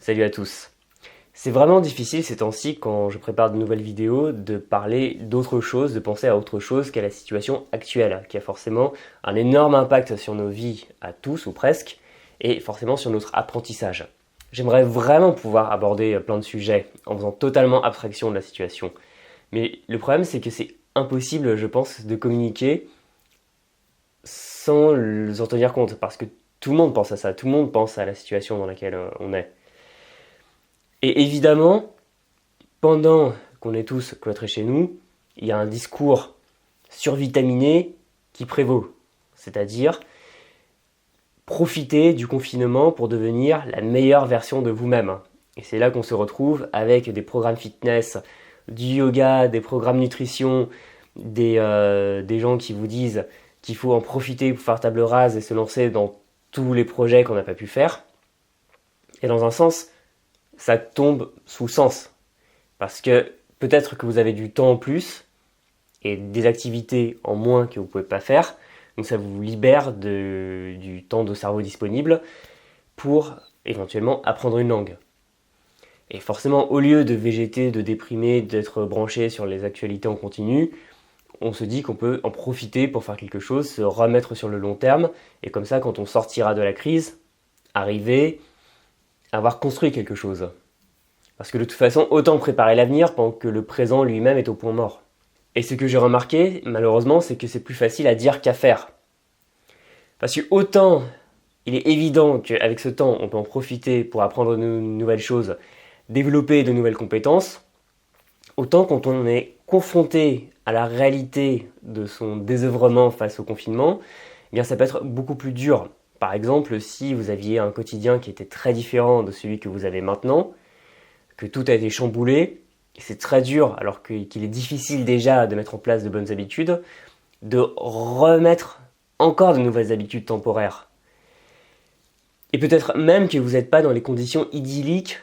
Salut à tous. C'est vraiment difficile ces temps-ci, quand je prépare de nouvelles vidéos, de parler d'autre chose, de penser à autre chose qu'à la situation actuelle, qui a forcément un énorme impact sur nos vies à tous ou presque, et forcément sur notre apprentissage. J'aimerais vraiment pouvoir aborder plein de sujets en faisant totalement abstraction de la situation. Mais le problème, c'est que c'est impossible, je pense, de communiquer sans en tenir compte, parce que tout le monde pense à ça, tout le monde pense à la situation dans laquelle on est. Et évidemment, pendant qu'on est tous cloîtrés chez nous, il y a un discours survitaminé qui prévaut. C'est-à-dire, profitez du confinement pour devenir la meilleure version de vous-même. Et c'est là qu'on se retrouve avec des programmes fitness, du yoga, des programmes nutrition, des gens qui vous disent qu'il faut en profiter pour faire table rase et se lancer dans tous les projets qu'on n'a pas pu faire. Et dans un sens, ça tombe sous sens. Parce que peut-être que vous avez du temps en plus et des activités en moins que vous ne pouvez pas faire. Donc ça vous libère du temps de cerveau disponible pour éventuellement apprendre une langue. Et forcément, au lieu de végéter, de déprimer, d'être branché sur les actualités en continu, on se dit qu'on peut en profiter pour faire quelque chose, se remettre sur le long terme. Et comme ça, quand on sortira de la crise, arriver à avoir construit quelque chose. Parce que de toute façon, autant préparer l'avenir pendant que le présent lui-même est au point mort. Et ce que j'ai remarqué, malheureusement, c'est que c'est plus facile à dire qu'à faire. Parce que autant il est évident qu'avec ce temps, on peut en profiter pour apprendre de nouvelles choses, développer de nouvelles compétences, autant quand on est confronté à la réalité de son désœuvrement face au confinement, eh bien ça peut être beaucoup plus dur. Par exemple, si vous aviez un quotidien qui était très différent de celui que vous avez maintenant, que tout a été chamboulé, et c'est très dur, alors qu'il est difficile déjà de mettre en place de bonnes habitudes, de remettre encore de nouvelles habitudes temporaires. Et peut-être même que vous n'êtes pas dans les conditions idylliques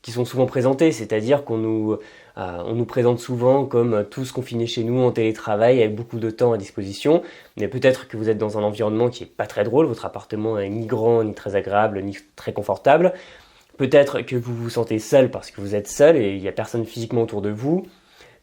qui sont souvent présentées, c'est-à-dire qu'on nous présente souvent comme tous confinés chez nous en télétravail avec beaucoup de temps à disposition, mais peut-être que vous êtes dans un environnement qui n'est pas très drôle, votre appartement n'est ni grand, ni très agréable, ni très confortable. Peut-être que vous vous sentez seul parce que vous êtes seul et il n'y a personne physiquement autour de vous.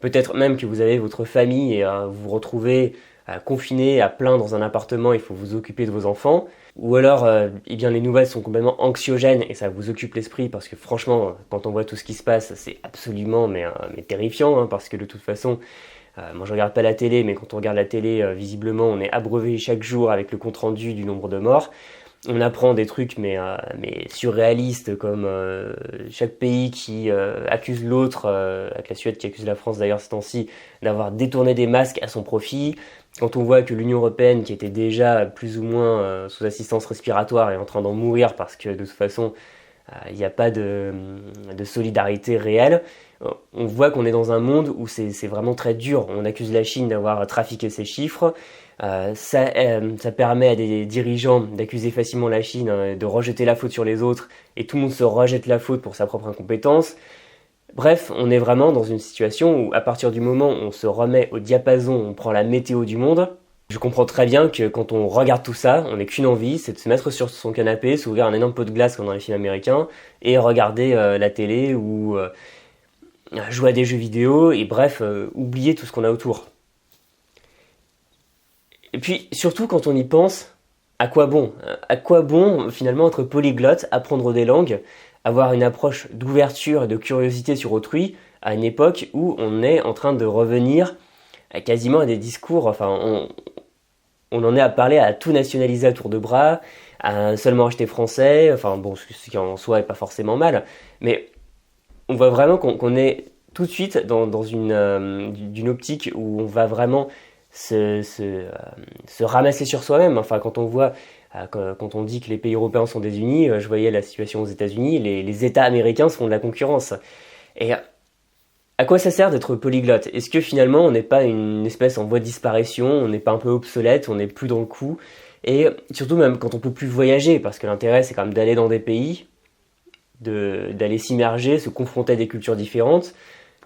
Peut-être même que vous avez votre famille et vous vous retrouvez confiné à plein dans un appartement, il faut vous occuper de vos enfants. Ou alors, eh bien, les nouvelles sont complètement anxiogènes et ça vous occupe l'esprit parce que franchement, quand on voit tout ce qui se passe, c'est absolument mais terrifiant, hein, parce que de toute façon, moi je regarde pas la télé, mais quand on regarde la télé, visiblement, on est abreuvé chaque jour avec le compte-rendu du nombre de morts. On apprend des trucs mais surréalistes comme chaque pays qui accuse l'autre, avec la Suède qui accuse la France d'ailleurs ces temps-ci, d'avoir détourné des masques à son profit. Quand on voit que l'Union Européenne, qui était déjà plus ou moins sous assistance respiratoire, est en train d'en mourir parce que de toute façon il n'y a pas de solidarité réelle, on voit qu'on est dans un monde où c'est vraiment très dur. On accuse la Chine d'avoir trafiqué ses chiffres. Ça permet à des dirigeants d'accuser facilement la Chine, de rejeter la faute sur les autres, et tout le monde se rejette la faute pour sa propre incompétence. Bref, on est vraiment dans une situation où à partir du moment où on se remet au diapason, on prend la météo du monde. Je comprends très bien que quand on regarde tout ça, on n'a qu'une envie, c'est de se mettre sur son canapé, s'ouvrir un énorme pot de glace comme dans les films américains, et regarder la télé ou jouer à des jeux vidéo, et bref, oublier tout ce qu'on a autour. Et puis, surtout quand on y pense, à quoi bon ? À quoi bon, finalement, être polyglotte, apprendre des langues, avoir une approche d'ouverture et de curiosité sur autrui, à une époque où on est en train de revenir quasiment à des discours, enfin, on en est à parler à tout nationaliser à tour de bras, à seulement acheter français, enfin bon, ce qui en soi est pas forcément mal, mais on voit vraiment qu'on est tout de suite dans d'une optique où on va vraiment se ramasser sur soi-même. Enfin, quand on voit, quand on dit que les pays européens sont désunis, je voyais la situation aux États-Unis, les États américains se font de la concurrence. Et à quoi ça sert d'être polyglotte ? Est-ce que finalement on n'est pas une espèce en voie de disparition, on n'est pas un peu obsolète, on n'est plus dans le coup ? Et surtout même quand on peut plus voyager, parce que l'intérêt c'est quand même d'aller dans des pays, d'aller s'immerger, se confronter à des cultures différentes,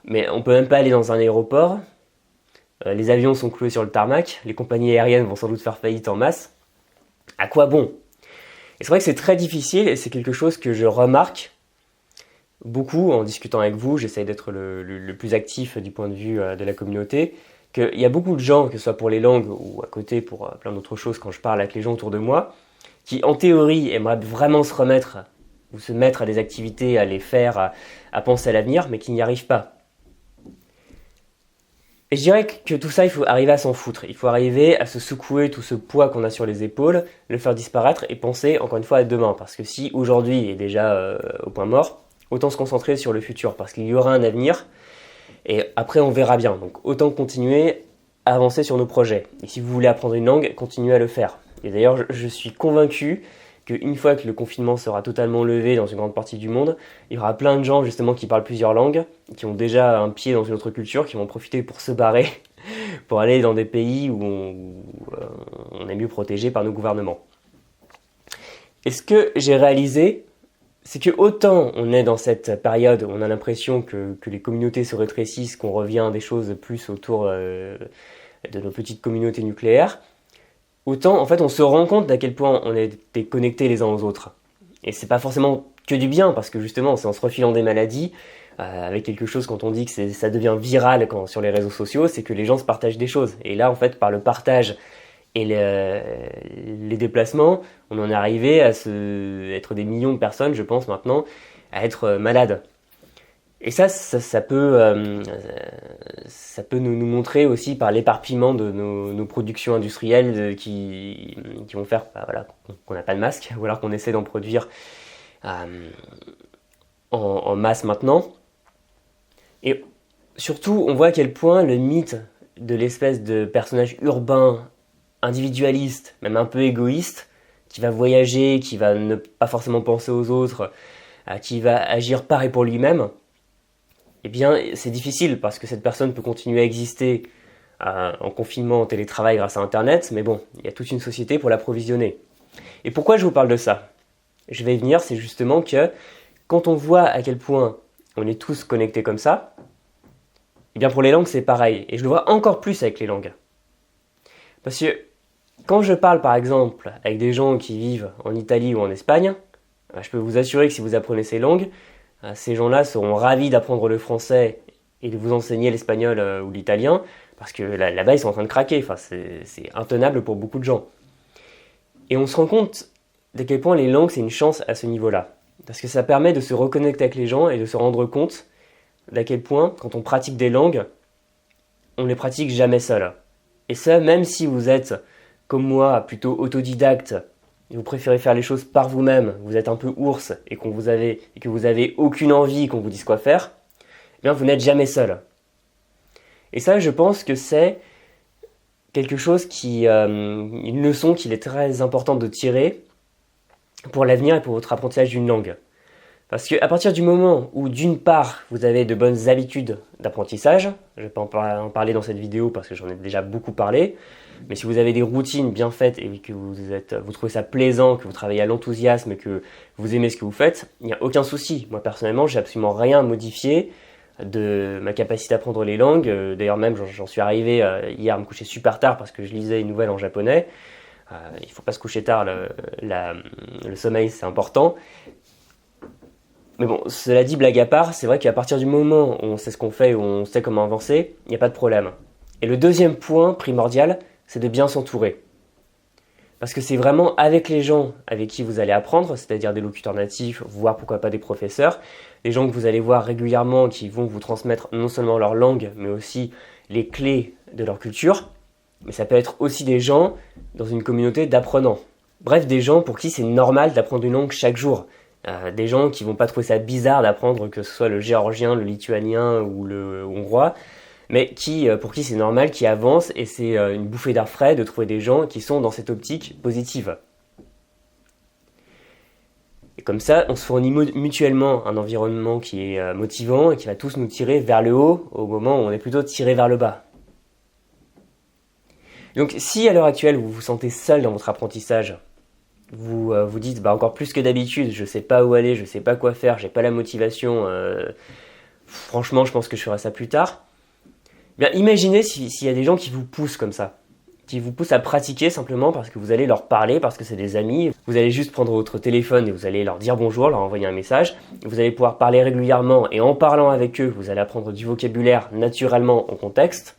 mais on peut même pas aller dans un aéroport. Les avions sont cloués sur le tarmac, les compagnies aériennes vont sans doute faire faillite en masse. À quoi bon ? Et c'est vrai que c'est très difficile et c'est quelque chose que je remarque beaucoup en discutant avec vous, j'essaye d'être le plus actif du point de vue de la communauté, qu'il y a beaucoup de gens, que ce soit pour les langues ou à côté pour plein d'autres choses quand je parle avec les gens autour de moi, qui en théorie aimeraient vraiment se remettre ou se mettre à des activités, à les faire, à penser à l'avenir, mais qui n'y arrivent pas. Et je dirais que tout ça, il faut arriver à s'en foutre. Il faut arriver à se secouer tout ce poids qu'on a sur les épaules, le faire disparaître et penser encore une fois à demain. Parce que si aujourd'hui est déjà au point mort, autant se concentrer sur le futur parce qu'il y aura un avenir et après on verra bien. Donc autant continuer à avancer sur nos projets. Et si vous voulez apprendre une langue, continuez à le faire. Et d'ailleurs, je suis convaincu qu'une fois que le confinement sera totalement levé dans une grande partie du monde, il y aura plein de gens justement qui parlent plusieurs langues, qui ont déjà un pied dans une autre culture, qui vont profiter pour se barrer, pour aller dans des pays où on est mieux protégé par nos gouvernements. Et ce que j'ai réalisé, c'est que autant on est dans cette période où on a l'impression que les communautés se rétrécissent, qu'on revient à des choses plus autour de nos petites communautés nucléaires, autant en fait on se rend compte d'à quel point on était connectés les uns aux autres. Et c'est pas forcément que du bien, parce que justement c'est en se refilant des maladies, avec quelque chose quand on dit que ça devient viral sur les réseaux sociaux, c'est que les gens se partagent des choses. Et là en fait par le partage et les déplacements, on en est arrivé à être des millions de personnes, je pense maintenant, à être malades. Et ça peut nous montrer aussi par l'éparpillement de nos productions industrielles qui vont faire qu'on n'a pas de masque, ou alors qu'on essaie d'en produire en masse maintenant. Et surtout, on voit à quel point le mythe de l'espèce de personnage urbain, individualiste, même un peu égoïste, qui va voyager, qui va ne pas forcément penser aux autres, qui va agir par et pour lui-même, eh bien, c'est difficile parce que cette personne peut continuer à exister en confinement, en télétravail grâce à Internet, mais bon, il y a toute une société pour l'approvisionner. Et pourquoi je vous parle de ça ? Je vais y venir, c'est justement que quand on voit à quel point on est tous connectés comme ça, eh bien pour les langues c'est pareil, et je le vois encore plus avec les langues. Parce que quand je parle par exemple avec des gens qui vivent en Italie ou en Espagne, je peux vous assurer que si vous apprenez ces langues, ces gens-là seront ravis d'apprendre le français et de vous enseigner l'espagnol ou l'italien, parce que là-bas ils sont en train de craquer, enfin, c'est intenable pour beaucoup de gens. Et on se rend compte d'à quel point les langues c'est une chance à ce niveau-là, parce que ça permet de se reconnecter avec les gens et de se rendre compte d'à quel point, quand on pratique des langues, on ne les pratique jamais seul. Et ça, même si vous êtes, comme moi, plutôt autodidacte, et vous préférez faire les choses par vous-même, vous êtes un peu ours et que vous avez aucune envie qu'on vous dise quoi faire, eh bien vous n'êtes jamais seul. Et ça, je pense que c'est quelque chose une leçon qu'il est très important de tirer pour l'avenir et pour votre apprentissage d'une langue. Parce qu'à partir du moment où, d'une part, vous avez de bonnes habitudes d'apprentissage, je ne vais pas en parler dans cette vidéo parce que j'en ai déjà beaucoup parlé, mais si vous avez des routines bien faites et que vous trouvez ça plaisant, que vous travaillez à l'enthousiasme, que vous aimez ce que vous faites, il n'y a aucun souci. Moi, personnellement, j'ai absolument rien à modifier de ma capacité à apprendre les langues. D'ailleurs, même, j'en suis arrivé hier à me coucher super tard parce que je lisais une nouvelle en japonais. Il ne faut pas se coucher tard, le sommeil, c'est important. Mais bon, cela dit, blague à part, c'est vrai qu'à partir du moment où on sait ce qu'on fait, où on sait comment avancer, il n'y a pas de problème. Et le deuxième point primordial, c'est de bien s'entourer. Parce que c'est vraiment avec les gens avec qui vous allez apprendre, c'est-à-dire des locuteurs natifs, voire pourquoi pas des professeurs, des gens que vous allez voir régulièrement qui vont vous transmettre non seulement leur langue, mais aussi les clés de leur culture. Mais ça peut être aussi des gens dans une communauté d'apprenants. Bref, des gens pour qui c'est normal d'apprendre une langue chaque jour. Des gens qui vont pas trouver ça bizarre d'apprendre que ce soit le géorgien, le lituanien ou le hongrois, mais pour qui c'est normal, qui avancent, et c'est une bouffée d'air frais de trouver des gens qui sont dans cette optique positive. Et comme ça, on se fournit mutuellement un environnement qui est motivant et qui va tous nous tirer vers le haut au moment où on est plutôt tiré vers le bas. Donc si à l'heure actuelle vous vous sentez seul dans votre apprentissage, vous vous dites encore plus que d'habitude, je sais pas où aller, je sais pas quoi faire, j'ai pas la motivation, franchement je pense que je ferai ça plus tard. Bien imaginez s'il y a des gens qui vous poussent comme ça, qui vous poussent à pratiquer simplement parce que vous allez leur parler, parce que c'est des amis. Vous allez juste prendre votre téléphone et vous allez leur dire bonjour, leur envoyer un message. Vous allez pouvoir parler régulièrement et en parlant avec eux, vous allez apprendre du vocabulaire naturellement en contexte.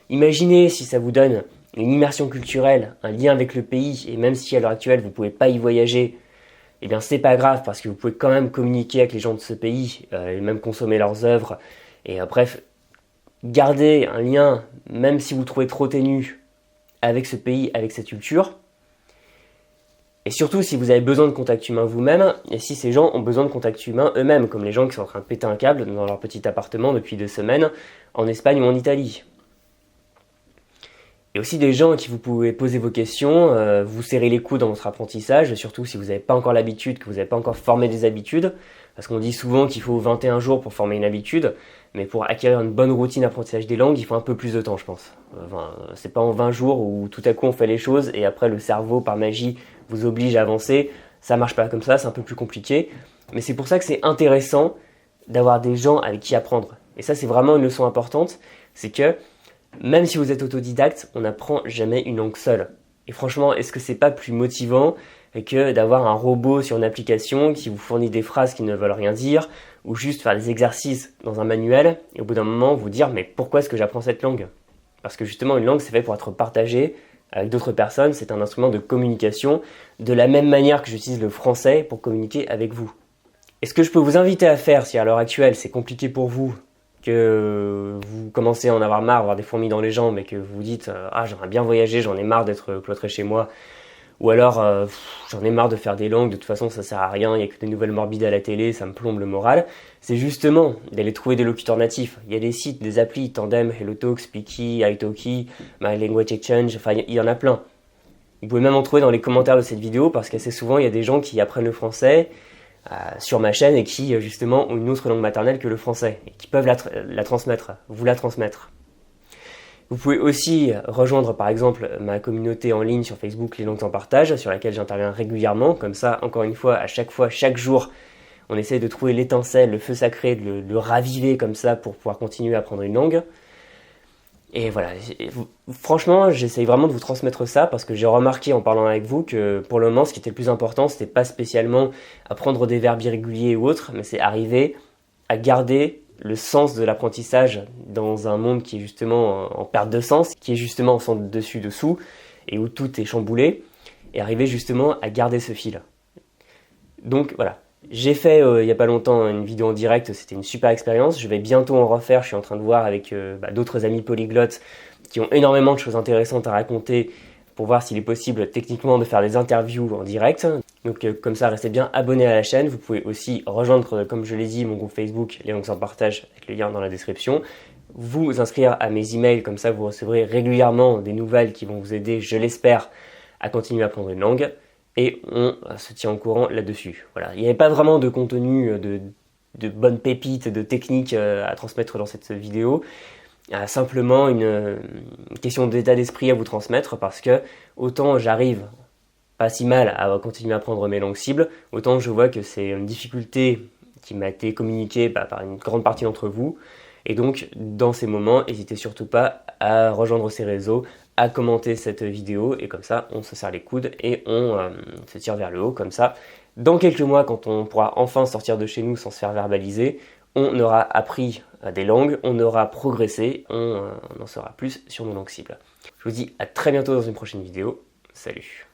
Imaginez si ça vous donne une immersion culturelle, un lien avec le pays, et même si à l'heure actuelle vous ne pouvez pas y voyager, eh bien c'est pas grave parce que vous pouvez quand même communiquer avec les gens de ce pays et même consommer leurs œuvres. Et bref, garder un lien, même si vous trouvez trop ténu, avec ce pays, avec cette culture. Et surtout si vous avez besoin de contact humain vous-même, et si ces gens ont besoin de contact humain eux-mêmes, comme les gens qui sont en train de péter un câble dans leur petit appartement depuis 2 semaines, en Espagne ou en Italie. Et aussi des gens à qui vous pouvez poser vos questions, vous serrer les coudes dans votre apprentissage, surtout si vous n'avez pas encore l'habitude, que vous n'avez pas encore formé des habitudes, parce qu'on dit souvent qu'il faut 21 jours pour former une habitude, mais pour acquérir une bonne routine d'apprentissage des langues, il faut un peu plus de temps, je pense. C'est pas en 20 jours où tout à coup on fait les choses et après le cerveau, par magie, vous oblige à avancer. Ça marche pas comme ça, c'est un peu plus compliqué. Mais c'est pour ça que c'est intéressant d'avoir des gens avec qui apprendre. Et ça, c'est vraiment une leçon importante, c'est que même si vous êtes autodidacte, on n'apprend jamais une langue seule. Et franchement, est-ce que c'est pas plus motivant que d'avoir un robot sur une application qui vous fournit des phrases qui ne veulent rien dire, ou juste faire des exercices dans un manuel, et au bout d'un moment vous dire mais pourquoi est-ce que j'apprends cette langue? Parce que justement une langue c'est fait pour être partagée avec d'autres personnes, c'est un instrument de communication, de la même manière que j'utilise le français pour communiquer avec vous. Et ce que je peux vous inviter à faire si à l'heure actuelle c'est compliqué pour vous, que vous commencez à en avoir marre, avoir des fourmis dans les jambes et que vous vous dites ah j'aimerais bien voyager, j'en ai marre d'être cloîtré chez moi, ou alors j'en ai marre de faire des langues, de toute façon ça sert à rien, il n'y a que des nouvelles morbides à la télé, ça me plombe le moral, c'est justement d'aller trouver des locuteurs natifs. Il y a des sites, des applis, Tandem, HelloTalk, Speaky, Italki, My Language Exchange, enfin il y en a plein. Vous pouvez même en trouver dans les commentaires de cette vidéo parce qu'assez souvent il y a des gens qui apprennent le français sur ma chaîne et qui justement ont une autre langue maternelle que le français et qui peuvent la transmettre, vous la transmettre. Vous pouvez aussi rejoindre par exemple ma communauté en ligne sur Facebook Les Langues en Partage, sur laquelle j'interviens régulièrement. Comme ça, encore une fois, chaque jour, on essaie de trouver l'étincelle, le feu sacré, de le raviver comme ça pour pouvoir continuer à apprendre une langue. Et voilà, franchement, j'essaye vraiment de vous transmettre ça parce que j'ai remarqué en parlant avec vous que pour le moment, ce qui était le plus important, c'était pas spécialement apprendre des verbes irréguliers ou autres, mais c'est arriver à garder le sens de l'apprentissage dans un monde qui est justement en perte de sens, qui est justement en centre dessus-dessous et où tout est chamboulé, et arriver justement à garder ce fil. Donc voilà, j'ai fait il n'y a pas longtemps une vidéo en direct, c'était une super expérience, je vais bientôt en refaire, je suis en train de voir avec d'autres amis polyglottes qui ont énormément de choses intéressantes à raconter pour voir s'il est possible techniquement de faire des interviews en direct. Donc comme ça, restez bien abonnés à la chaîne. Vous pouvez aussi rejoindre, comme je l'ai dit, mon groupe Facebook, Les Langues en Partage, avec le lien dans la description. Vous inscrire à mes emails, comme ça vous recevrez régulièrement des nouvelles qui vont vous aider, je l'espère, à continuer à apprendre une langue. Et on se tient au courant là-dessus. Voilà. Il n'y avait pas vraiment de contenu, de bonnes pépites, de techniques à transmettre dans cette vidéo. Simplement une question d'état d'esprit à vous transmettre parce que autant j'arrive pas si mal à continuer à apprendre mes langues cibles, autant je vois que c'est une difficulté qui m'a été communiquée par une grande partie d'entre vous. Et donc dans ces moments, n'hésitez surtout pas à rejoindre ces réseaux, à commenter cette vidéo et comme ça on se serre les coudes et on se tire vers le haut comme ça. Dans quelques mois, quand on pourra enfin sortir de chez nous sans se faire verbaliser, on aura appris des langues, on aura progressé, on en saura plus sur nos langues cibles. Je vous dis à très bientôt dans une prochaine vidéo. Salut!